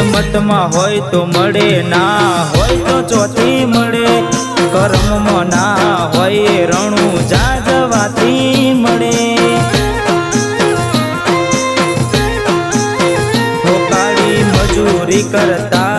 કિસ્મતમાં હોય તો મળે, ના હોય તો ચોથી મળે। કર્મમાં ના હોય રણું જાગવાથી મળે। કાળી મજૂરી કરતા